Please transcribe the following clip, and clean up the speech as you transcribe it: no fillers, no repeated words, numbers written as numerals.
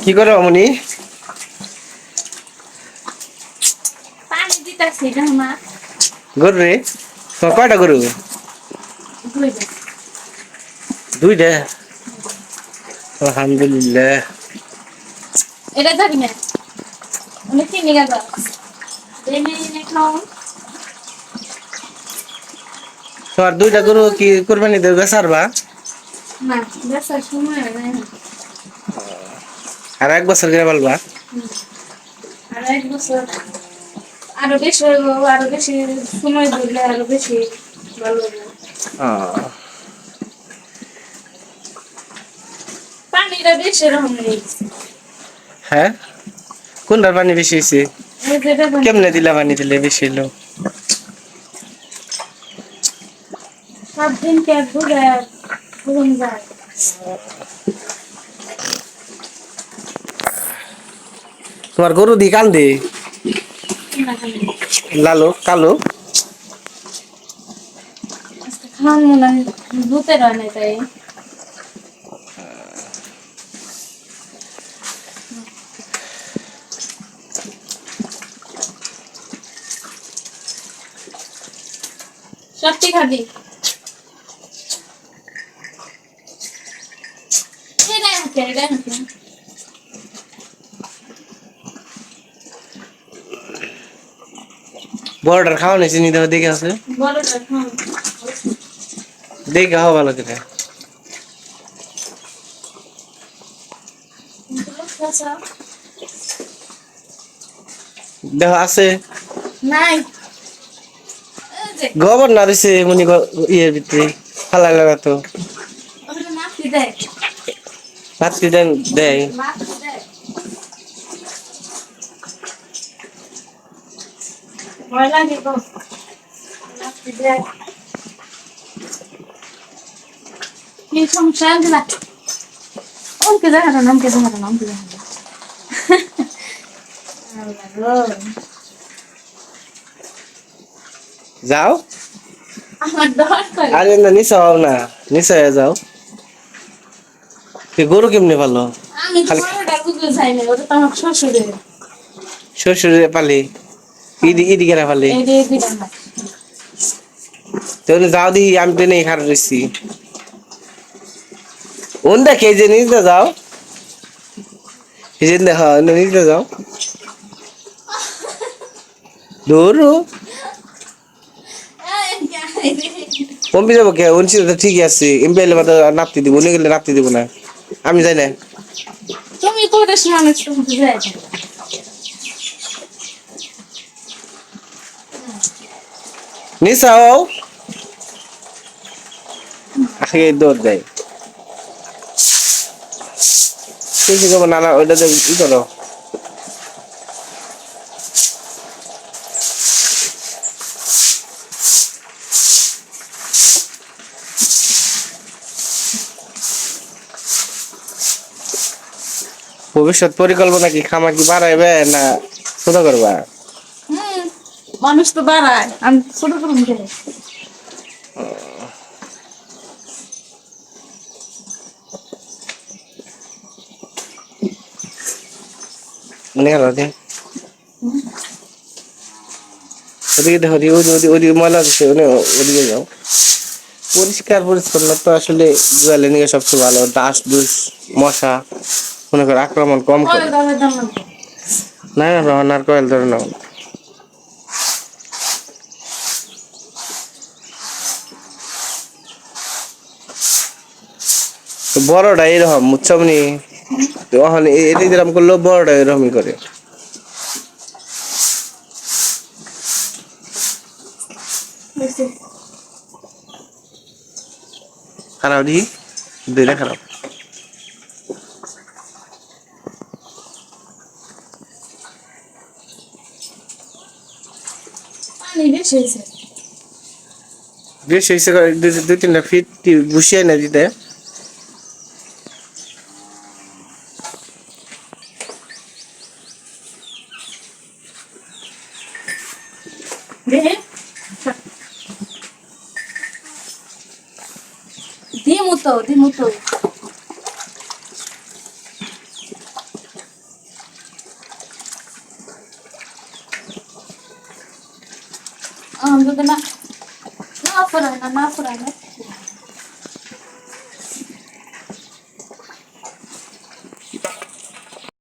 কি করে অমনি পানি দিতাছি না মা গরু রে তোমার কয়টা গরু দুইটা দুইটা আলহামদুলিল্লাহ এটা যাবি না অনেক চিনি গাছ এনে খাও তোমার দুইটা গরু কি কোরবানি দেবে বেচারবা না বেসার সময় নাই আর এক বছর করে বলবা আর এক বছর আরো বেশি হইব আরো বেশি সময় ধরলে আরো বেশি ভালো হবে পানিটা বেশি এরকম নেই হ্যাঁ কোনটার পানি বেশি হয়েছে ওই যেটা কেমনে দিলা পানি দিলে বেশি হলো সব দিন কে ঘুরে ঘুম যায় তোমার গরু দি কান্দে লালো কালো খান মনে হয় ভূতের হয় না তাই সত্যি খাবি এটা বড়টার খাওয়া নিয়েছে নিতে দেখে আছে বড়টা খান দেখে হওয়া ভালো করে দেহ আছে নাই গোবর না দিছে মনি ইয়ের ভিতরে ফালাই লাগা তো ওটা মাটি দেয় ভাতটি দেন দেয় মাটি দেয় ভয় লাগে গো মাটি দেয় কি সমস্যা দিলা অমকে দেখা না অমকে দেখা না অমকে দেখা না যাও আমার ডর করে আরে না নিচে হও না নিচে হয়ে যাও গরু কেমনে ভালো আমি তো বড়টা বুঝতে চাই না ওটা তো আমার শ্বশুরের শ্বশুরে পালি ইদি কেনা পালি এই দিয়ে দিলাম না তো যাও দি আমি তো নেই খারাপ রয়েছি ওন দেখে যে নিজে যাও এই যে দেখা নিজে যাও দৌড়ো কমবি যাবো কে উনছি তো ঠিকই আছে এমপি এলে মাত্র নাপতে দিব উনি গেলে নাপতে দিব না আমি যাই না তুমি কোথায় মানুষ শুনতে যাই নিসাও আগে দৌড় দেয় ঠিক আছে নানা ওইটা ই করো ভবিষ্যৎ পরিকল্পনা কি খামার কি বাড়াইবে না ছোট করবা মানুষ তো বাড়ায় আমি ছোট করুন গেলে ওদিকে দেখো ওদিকে ময়লা দিচ্ছে ওদিকে যাও পরিষ্কার পরিচ্ছন্ন তো আসলে গোয়ালে নিয়ে সবচেয়ে ভালো ডাস ডুস মশা মনে করে আক্রমণ কম করে না না রান্নার কয়েল ধরে নাও বড়টা এরকম মুচ্ছামনি তখন এটি যেরকম করলেও বড়টা এরকমই করে খারাপ দি দুইটা খারাপ বেশ হয়েছে দুই তিনটা ফিট বসিয়ে না দিতে দিমু তো যদি না না ফুরায় না ফুরায় না